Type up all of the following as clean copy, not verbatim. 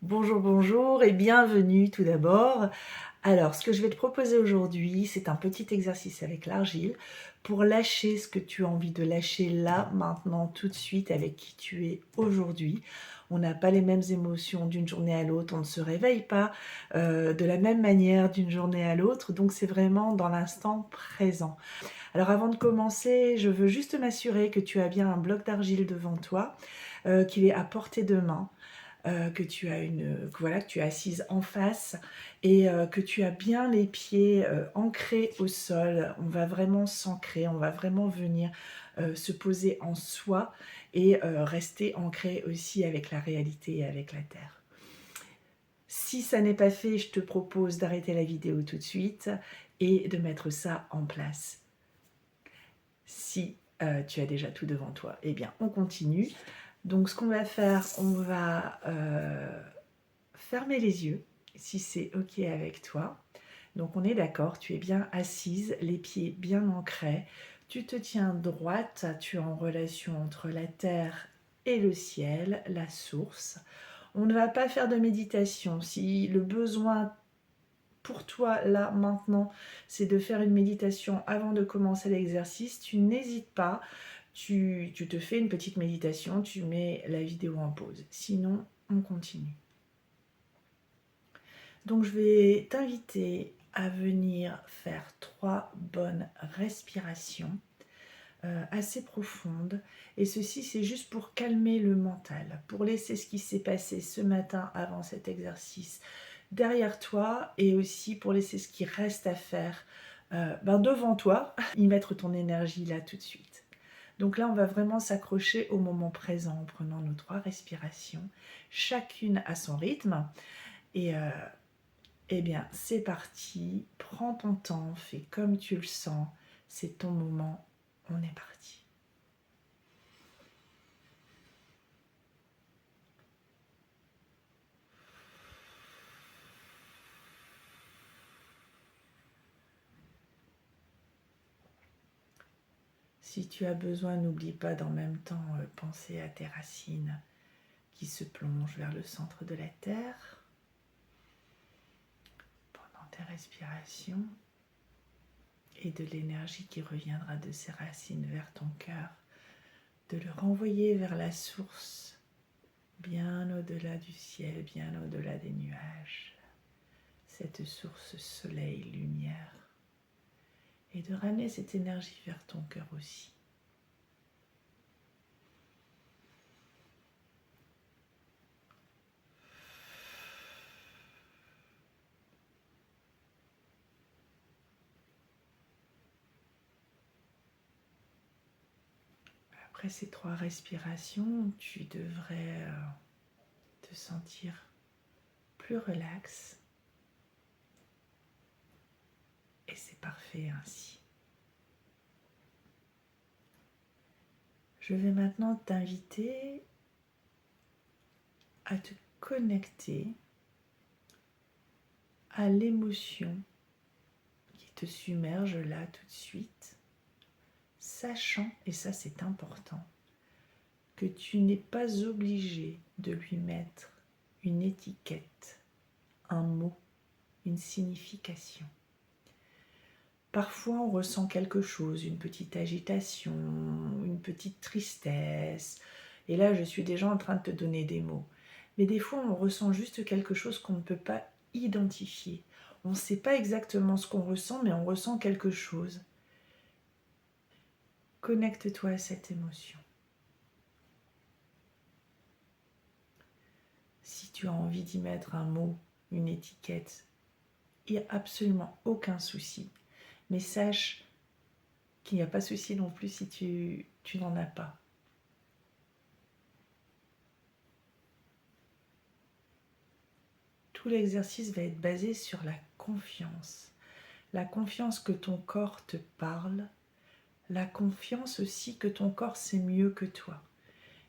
Bonjour, bonjour et bienvenue tout d'abord. Alors, ce que je vais te proposer aujourd'hui, c'est un petit exercice avec l'argile pour lâcher ce que tu as envie de lâcher là, maintenant, tout de suite, avec qui tu es aujourd'hui. On n'a pas les mêmes émotions d'une journée à l'autre, on ne se réveille pas de la même manière d'une journée à l'autre, donc c'est vraiment dans l'instant présent. Alors avant de commencer, je veux juste m'assurer que tu as bien un bloc d'argile devant toi, qu'il est à portée de main. Que tu es assise en face et que tu as bien les pieds ancrés au sol. On va vraiment s'ancrer, on va vraiment venir se poser en soi et rester ancré aussi avec la réalité et avec la terre. Si ça n'est pas fait, je te propose d'arrêter la vidéo tout de suite et de mettre ça en place. Si tu as déjà tout devant toi, eh bien on continue. Donc ce qu'on va faire, on va fermer les yeux, si c'est OK avec toi. Donc on est d'accord, tu es bien assise, les pieds bien ancrés, tu te tiens droite, tu es en relation entre la terre et le ciel, la source. On ne va pas faire de méditation. Si le besoin pour toi, là, maintenant, c'est de faire une méditation avant de commencer l'exercice, tu n'hésites pas, tu te fais une petite méditation, tu mets la vidéo en pause. Sinon, on continue. Donc, je vais t'inviter à venir faire 3 bonnes respirations assez profondes. Et ceci, c'est juste pour calmer le mental, pour laisser ce qui s'est passé ce matin avant cet exercice derrière toi et aussi pour laisser ce qui reste à faire devant toi, y mettre ton énergie là tout de suite. Donc là, on va vraiment s'accrocher au moment présent en prenant nos 3 respirations, chacune à son rythme. Et eh bien, c'est parti, prends ton temps, fais comme tu le sens, c'est ton moment, on est parti. Si tu as besoin, n'oublie pas d'en même temps penser à tes racines qui se plongent vers le centre de la terre pendant tes respirations et de l'énergie qui reviendra de ces racines vers ton cœur, de le renvoyer vers la source, bien au-delà du ciel, bien au-delà des nuages, cette source soleil, lumière, et de ramener cette énergie vers ton cœur aussi. Après ces 3 respirations, tu devrais te sentir plus relax. Et c'est parfait ainsi. Je vais maintenant t'inviter à te connecter à l'émotion qui te submerge là tout de suite, sachant, et ça c'est important, que tu n'es pas obligé de lui mettre une étiquette, un mot, une signification. Parfois on ressent quelque chose, une petite agitation, une petite tristesse, et là je suis déjà en train de te donner des mots. Mais des fois on ressent juste quelque chose qu'on ne peut pas identifier. On ne sait pas exactement ce qu'on ressent, mais on ressent quelque chose. Connecte-toi à cette émotion. Si tu as envie d'y mettre un mot, une étiquette, il n'y a absolument aucun souci. Mais sache qu'il n'y a pas de souci non plus si tu n'en as pas. Tout l'exercice va être basé sur la confiance. La confiance que ton corps te parle, la confiance aussi que ton corps sait mieux que toi.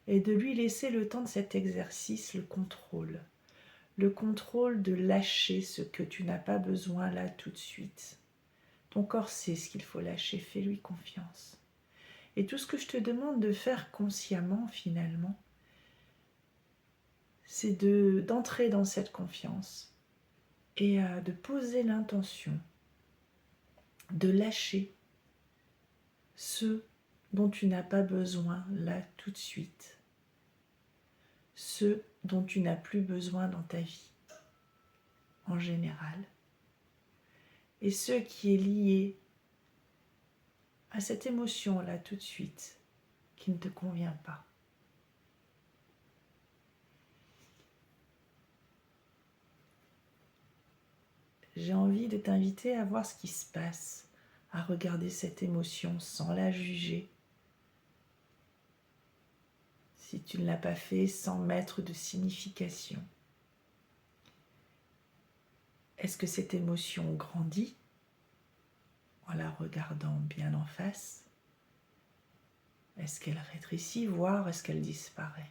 Et de lui laisser le temps de cet exercice, le contrôle. Le contrôle de lâcher ce que tu n'as pas besoin là tout de suite. Ton corps sait ce qu'il faut lâcher, fais-lui confiance. Et tout ce que je te demande de faire consciemment finalement, c'est d'entrer dans cette confiance et de poser l'intention de lâcher ce dont tu n'as pas besoin là tout de suite, ce dont tu n'as plus besoin dans ta vie en général, et ce qui est lié à cette émotion là tout de suite qui ne te convient pas. J'ai envie de t'inviter à voir ce qui se passe, à regarder cette émotion sans la juger. Si tu ne l'as pas fait, sans mettre de signification. Est-ce que cette émotion grandit en la regardant bien en face? Est-ce qu'elle rétrécit, voire est-ce qu'elle disparaît?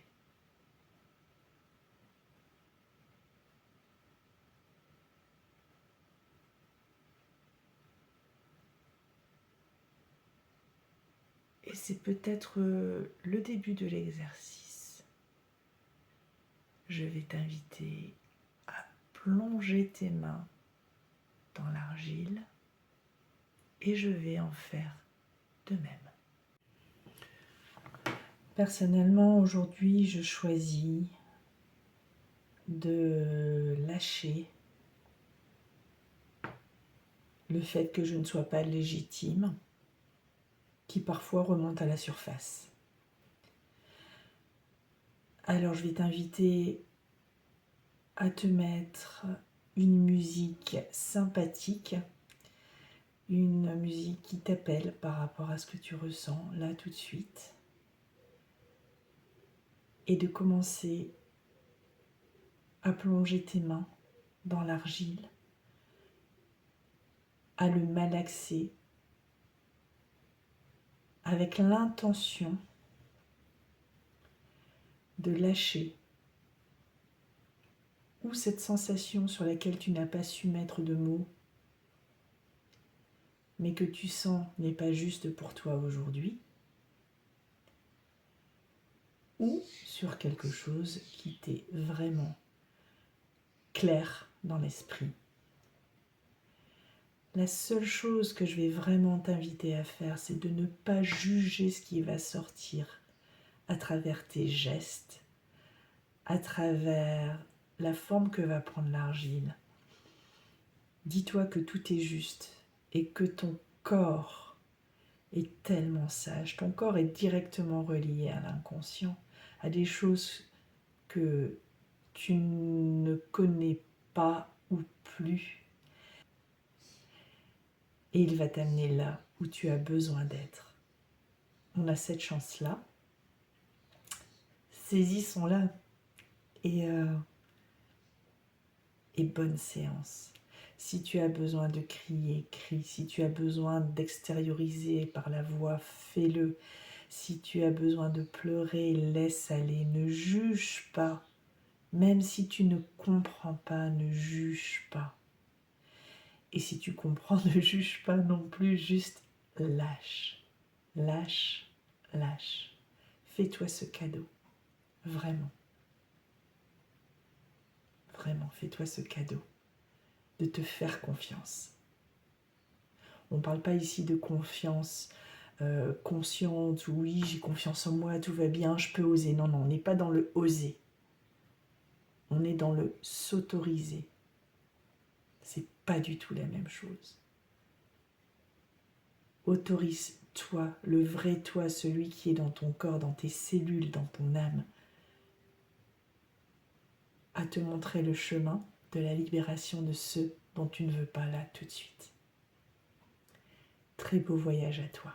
Et c'est peut-être le début de l'exercice. Je vais t'inviter à plonger tes mains dans l'argile et je vais en faire de même. Personnellement, aujourd'hui, je choisis de lâcher le fait que je ne sois pas légitime, qui parfois remonte à la surface. Alors je vais t'inviter à te mettre une musique sympathique, une musique qui t'appelle par rapport à ce que tu ressens là tout de suite, et de commencer à plonger tes mains dans l'argile, à le malaxer avec l'intention de lâcher ou cette sensation sur laquelle tu n'as pas su mettre de mots, mais que tu sens n'est pas juste pour toi aujourd'hui, ou sur quelque chose qui t'est vraiment clair dans l'esprit. La seule chose que je vais vraiment t'inviter à faire, c'est de ne pas juger ce qui va sortir à travers tes gestes, à travers la forme que va prendre l'argile. Dis-toi que tout est juste et que ton corps est tellement sage. Ton corps est directement relié à l'inconscient, à des choses que tu ne connais pas ou plus. Et il va t'amener là où tu as besoin d'être. On a cette chance-là. Saisissons-la et bonne séance. Si tu as besoin de crier, crie. Si tu as besoin d'extérioriser par la voix, fais-le. Si tu as besoin de pleurer, laisse aller. Ne juge pas. Même si tu ne comprends pas, ne juge pas. Et si tu comprends, ne juge pas non plus, juste lâche. Lâche, lâche. Fais-toi ce cadeau. Vraiment. Vraiment, fais-toi ce cadeau de te faire confiance. On ne parle pas ici de confiance consciente, oui, j'ai confiance en moi, tout va bien, je peux oser. Non, non, on n'est pas dans le oser. On est dans le s'autoriser. C'est pas du tout la même chose. Autorise-toi, le vrai toi, celui qui est dans ton corps, dans tes cellules, dans ton âme, à te montrer le chemin de la libération de ceux dont tu ne veux pas là tout de suite. Très beau voyage à toi.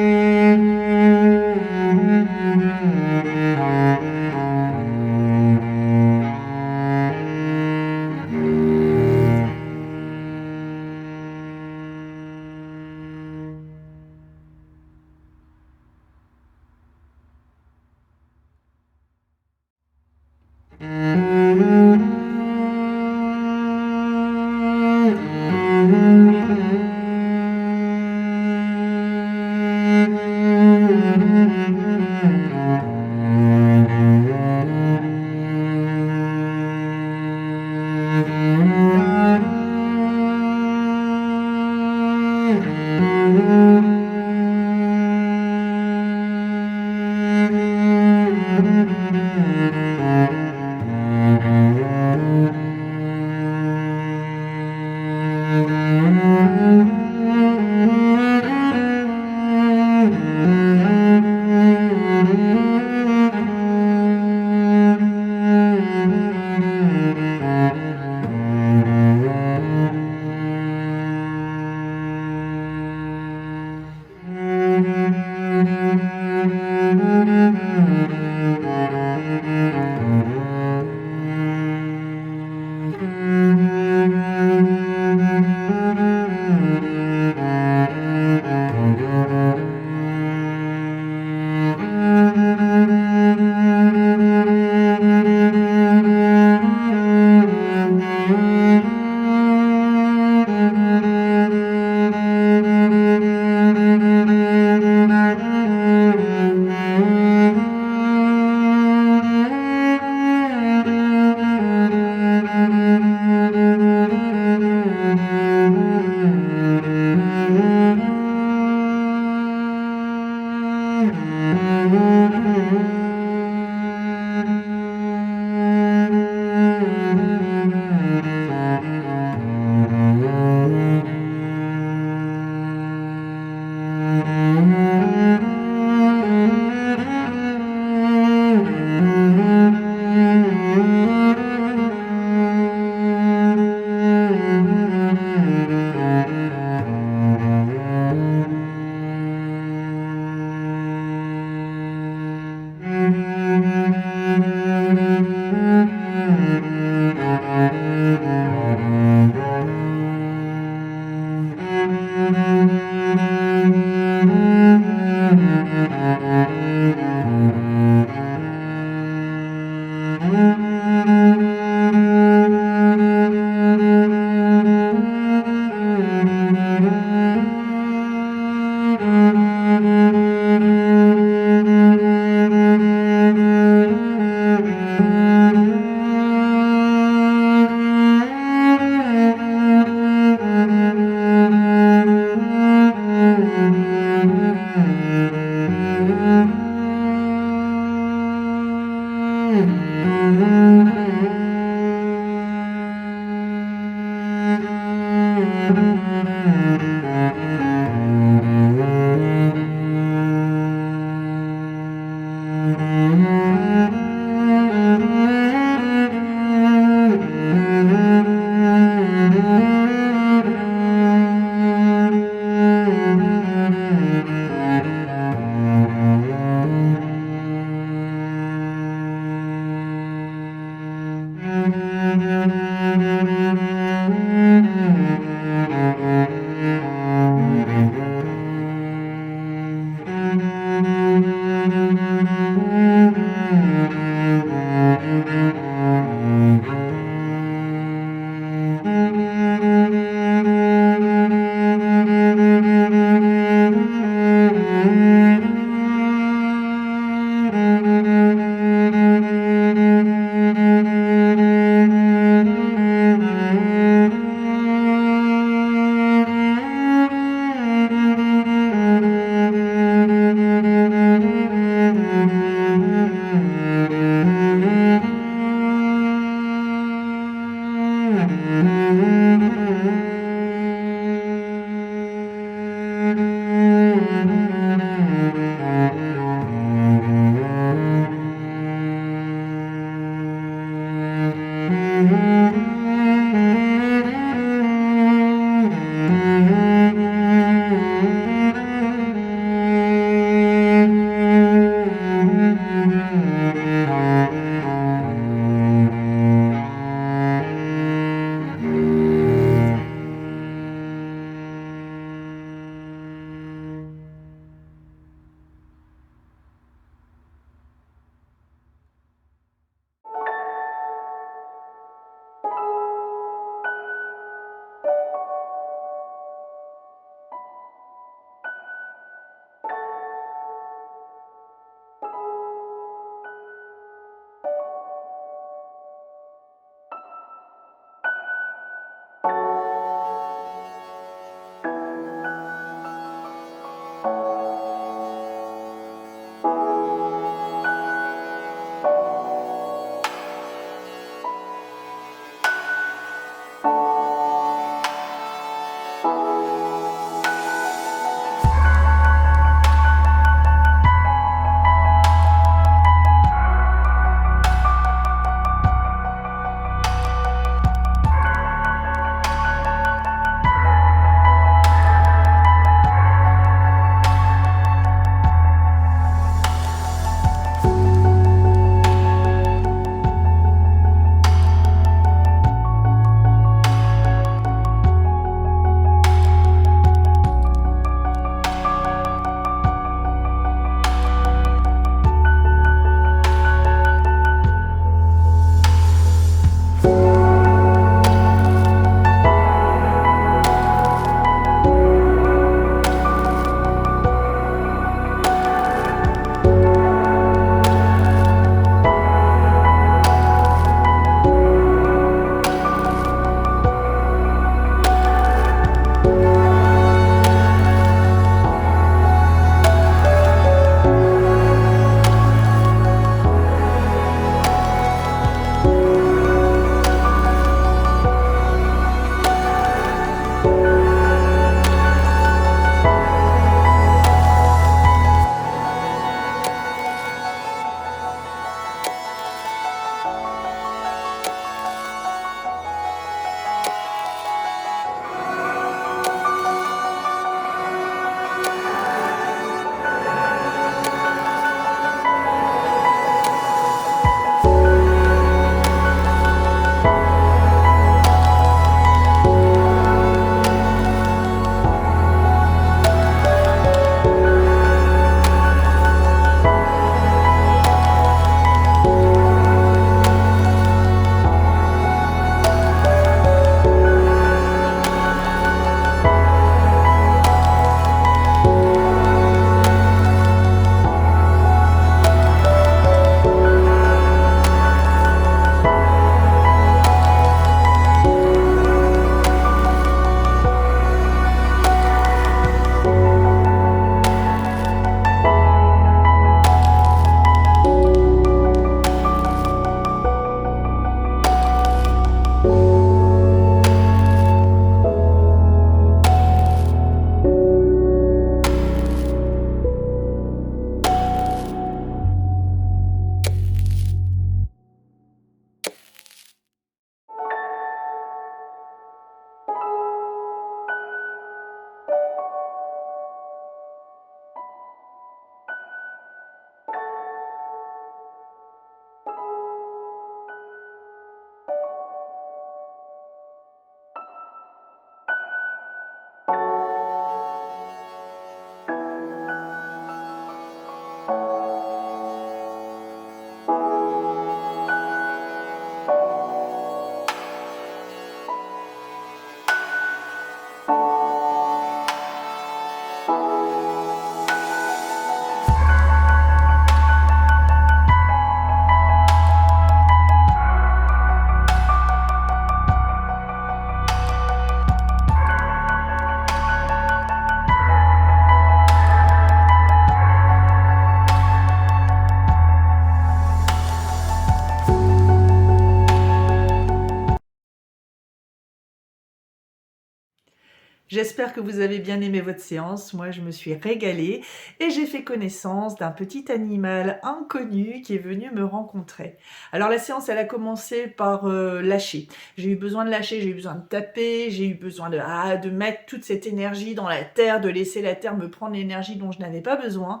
J'espère que vous avez bien aimé votre séance. Moi, je me suis régalée et j'ai fait connaissance d'un petit animal inconnu qui est venu me rencontrer. Alors la séance, elle a commencé par lâcher. J'ai eu besoin de lâcher, j'ai eu besoin de taper, j'ai eu besoin de mettre toute cette énergie dans la terre, de laisser la terre me prendre l'énergie dont je n'avais pas besoin.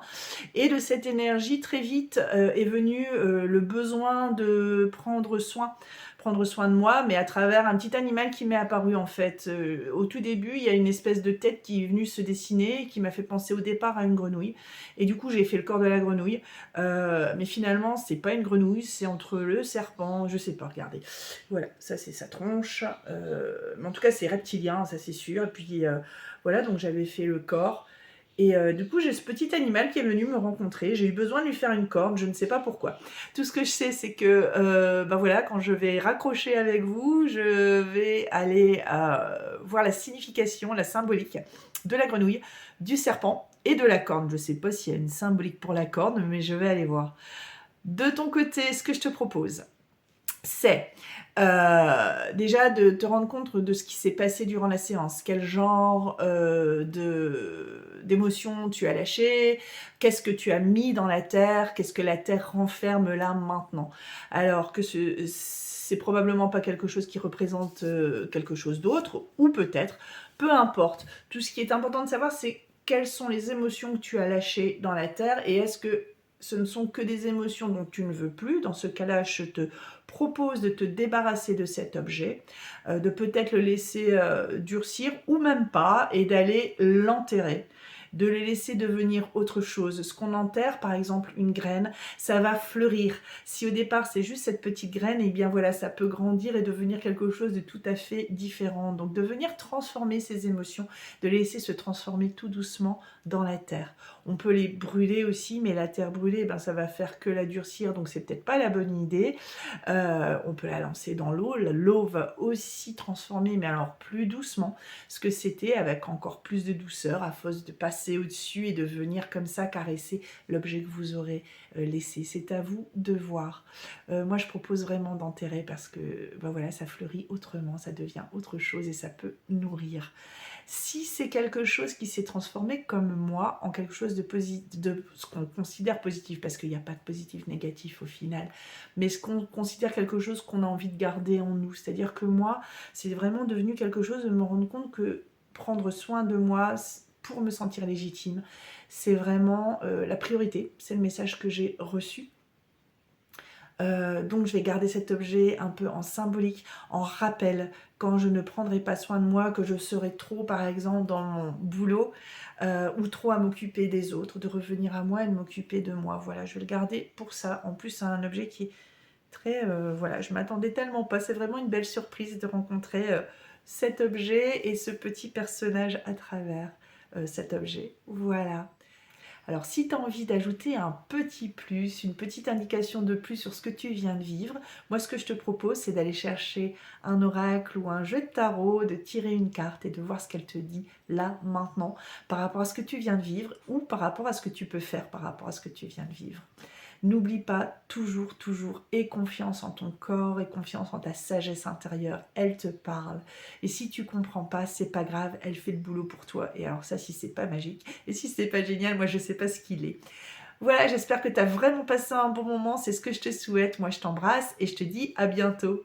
Et de cette énergie, très vite, est venu le besoin de prendre soin de moi, mais à travers un petit animal qui m'est apparu en fait. Au tout début, il y a une espèce de tête qui est venue se dessiner, qui m'a fait penser au départ à une grenouille. Et du coup, j'ai fait le corps de la grenouille. Mais finalement, c'est pas une grenouille, c'est entre le serpent, je sais pas, regardez. Voilà, ça c'est sa tronche. Mais en tout cas, c'est reptilien, ça c'est sûr. Et puis voilà, donc j'avais fait le corps. Et du coup, j'ai ce petit animal qui est venu me rencontrer. J'ai eu besoin de lui faire une corde, je ne sais pas pourquoi. Tout ce que je sais, c'est que bah voilà, quand je vais raccrocher avec vous, je vais aller voir la signification, la symbolique de la grenouille, du serpent et de la corne. Je ne sais pas s'il y a une symbolique pour la corne, mais je vais aller voir. De ton côté, ce que je te propose, c'est déjà de te rendre compte de ce qui s'est passé durant la séance. Quel genre d'émotions tu as lâché, qu'est-ce que tu as mis dans la terre, qu'est-ce que la terre renferme là maintenant. Alors que c'est probablement pas quelque chose qui représente quelque chose d'autre, ou peut-être, peu importe. Tout ce qui est important de savoir, c'est quelles sont les émotions que tu as lâchées dans la terre, et est-ce que ce ne sont que des émotions dont tu ne veux plus. Dans ce cas-là, je te propose de te débarrasser de cet objet, de peut-être le laisser durcir ou même pas, et d'aller l'enterrer, de le laisser devenir autre chose. Ce qu'on enterre, par exemple une graine, ça va fleurir. Si au départ c'est juste cette petite graine, et bien voilà, ça peut grandir et devenir quelque chose de tout à fait différent. Donc de venir transformer ces émotions, de les laisser se transformer tout doucement dans la terre. On peut les brûler aussi, mais la terre brûlée, ben, ça va faire que la durcir, donc c'est peut-être pas la bonne idée. On peut la lancer dans l'eau. L'eau va aussi transformer, mais alors plus doucement, ce que c'était, avec encore plus de douceur, à force de passer au-dessus et de venir comme ça caresser l'objet que vous aurez laissé. C'est à vous de voir. Moi, je propose vraiment d'enterrer parce que ben voilà, ça fleurit autrement, ça devient autre chose et ça peut nourrir. Si c'est quelque chose qui s'est transformé comme moi en quelque chose de positif, de ce qu'on considère positif, parce qu'il n'y a pas de positif négatif au final, mais ce qu'on considère quelque chose qu'on a envie de garder en nous. C'est-à-dire que moi, c'est vraiment devenu quelque chose de me rendre compte que prendre soin de moi pour me sentir légitime, c'est vraiment la priorité. C'est le message que j'ai reçu. Donc je vais garder cet objet un peu en symbolique, en rappel, quand je ne prendrai pas soin de moi, que je serai trop par exemple dans mon boulot ou trop à m'occuper des autres, de revenir à moi et de m'occuper de moi. Voilà, je vais le garder pour ça. En plus, c'est un objet qui est très... voilà, je m'attendais tellement pas. C'est vraiment une belle surprise de rencontrer cet objet et ce petit personnage à travers cet objet. Voilà. Alors, si tu as envie d'ajouter un petit plus, une petite indication de plus sur ce que tu viens de vivre, moi, ce que je te propose, c'est d'aller chercher un oracle ou un jeu de tarot, de tirer une carte et de voir ce qu'elle te dit là, maintenant, par rapport à ce que tu viens de vivre ou par rapport à ce que tu peux faire par rapport à ce que tu viens de vivre. N'oublie pas, toujours, toujours, aie confiance en ton corps, aie confiance en ta sagesse intérieure, elle te parle. Et si tu comprends pas, c'est pas grave, elle fait le boulot pour toi. Et alors ça, si c'est pas magique, et si c'est pas génial, moi je sais pas ce qu'il est. Voilà, j'espère que tu as vraiment passé un bon moment, c'est ce que je te souhaite. Moi je t'embrasse et je te dis à bientôt.